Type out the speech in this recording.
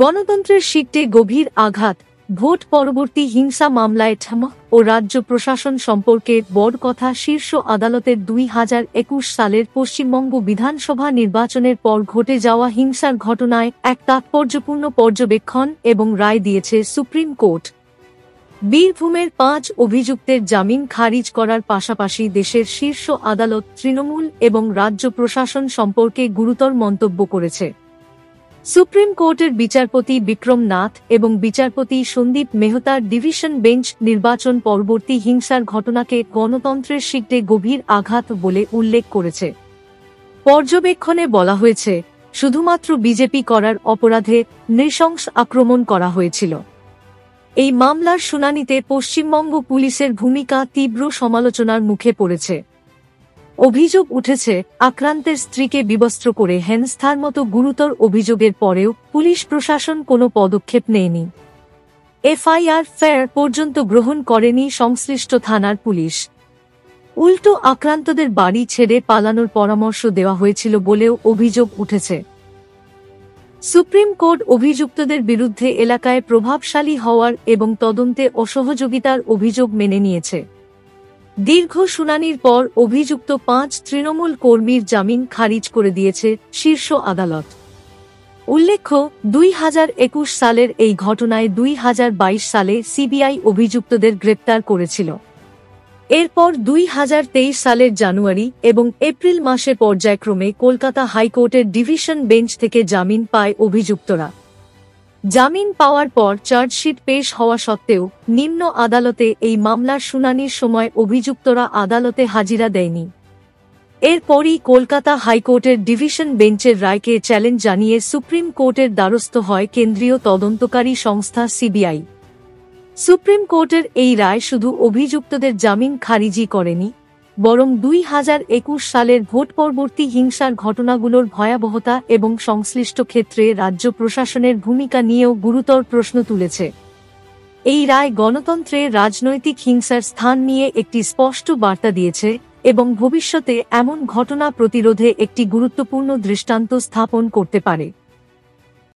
গণতন্ত্রের শিকটে গভীর আঘাত, ভোট পরবর্তী হিংসা মামলায় ঠামা ও রাজ্য প্রশাসন সম্পর্কে বড় কথা। শীর্ষ আদালতের 2021 সালের পশ্চিমবঙ্গ বিধানসভা নির্বাচনের পর ঘটে যাওয়া হিংসার ঘটনায় এক তাৎপর্যপূর্ণ পর্যবেক্ষণ এবং রায় দিয়েছে সুপ্রিম কোর্ট। বীরভূমের 5 অভিযুক্তের জামিন খারিজ করার পাশাপাশি দেশের শীর্ষ আদালত তৃণমূল এবং রাজ্য প্রশাসন সম্পর্কে গুরুতর মন্তব্য করেছে। সুপ্রিম কোর্টের বিচারপতি বিক্রম নাথ এবং বিচারপতি সন্দীপ মেহতার ডিভিশন বেঞ্চ নির্বাচন পরবর্তী হিংসার ঘটনাকে গণতন্ত্রের শিকটে গভীর আঘাত বলে উল্লেখ করেছে। পর্যবেক্ষণে বলা হয়েছে, শুধুমাত্র বিজেপি করার অপরাধে নৃশংস আক্রমণ করা হয়েছিল। এই মামলার শুনানিতে পশ্চিমবঙ্গ পুলিশের ভূমিকা তীব্র সমালোচনার মুখে পড়েছে। অভিযোগ উঠেছে, আক্রান্তের স্ত্রীকে বিবস্ত্র করে হেনস্থার মতো গুরুতর অভিযোগের পরেও পুলিশ প্রশাসন কোনো পদক্ষেপ নেয়নি। এফআইআর পর্যন্ত গ্রহণ করেনি সংশ্লিষ্ট থানার পুলিশ। উল্টো আক্রান্তদের বাড়ি ছেড়ে পালানোর পরামর্শ দেওয়া হয়েছিল বলেও অভিযোগ উঠেছে। সুপ্রিম কোর্ট অভিযুক্তদের বিরুদ্ধে এলাকায় প্রভাবশালী হওয়ার এবং তদন্তে অসহযোগিতার অভিযোগ মেনে নিয়েছে। দীর্ঘ শুনানির পর অভিযুক্ত 5 তৃণমূল কর্মীর জামিন খারিজ করে দিয়েছে শীর্ষ আদালত। উল্লেখ্য, 2021 সালের এই ঘটনায় 2022 সালে সিবিআই অভিযুক্তদের গ্রেপ্তার করেছিল। এরপর 2023 সালের জানুয়ারি এবং এপ্রিল মাসে পর্যায়ক্রমে কলকাতা হাইকোর্টের ডিভিশন বেঞ্চ থেকে জামিন পায় অভিযুক্তরা। জামিন পাওয়ার পর চার্জশিট পেশ হওয়া সত্ত্বেও নিম্ন আদালতে এই মামলার শুনানির সময় অভিযুক্তরা আদালতে হাজিরা দেয়নি। এরপরই কলকাতা হাইকোর্টের ডিভিশন বেঞ্চের রায়কে চ্যালেঞ্জ জানিয়ে সুপ্রিম কোর্টের দ্বারস্থ হয় কেন্দ্রীয় তদন্তকারী সংস্থা সিবিআই। সুপ্রিম কোর্টের এই রায় শুধু অভিযুক্তদের জামিন খারিজই করেনি, বরং 2021 সালের ভোট পরবর্তী হিংসার ঘটনাগুলোর ভয়াবহতা এবং সংশ্লিষ্ট ক্ষেত্রে রাজ্য প্রশাসনের ভূমিকা নিয়েও গুরুতর প্রশ্ন তুলেছে। এই রায় গণতন্ত্রে রাজনৈতিক হিংসার স্থান নিয়ে একটি স্পষ্ট বার্তা দিয়েছে এবং ভবিষ্যতে এমন ঘটনা প্রতিরোধে একটি গুরুত্বপূর্ণ দৃষ্টান্ত স্থাপন করতে পারে।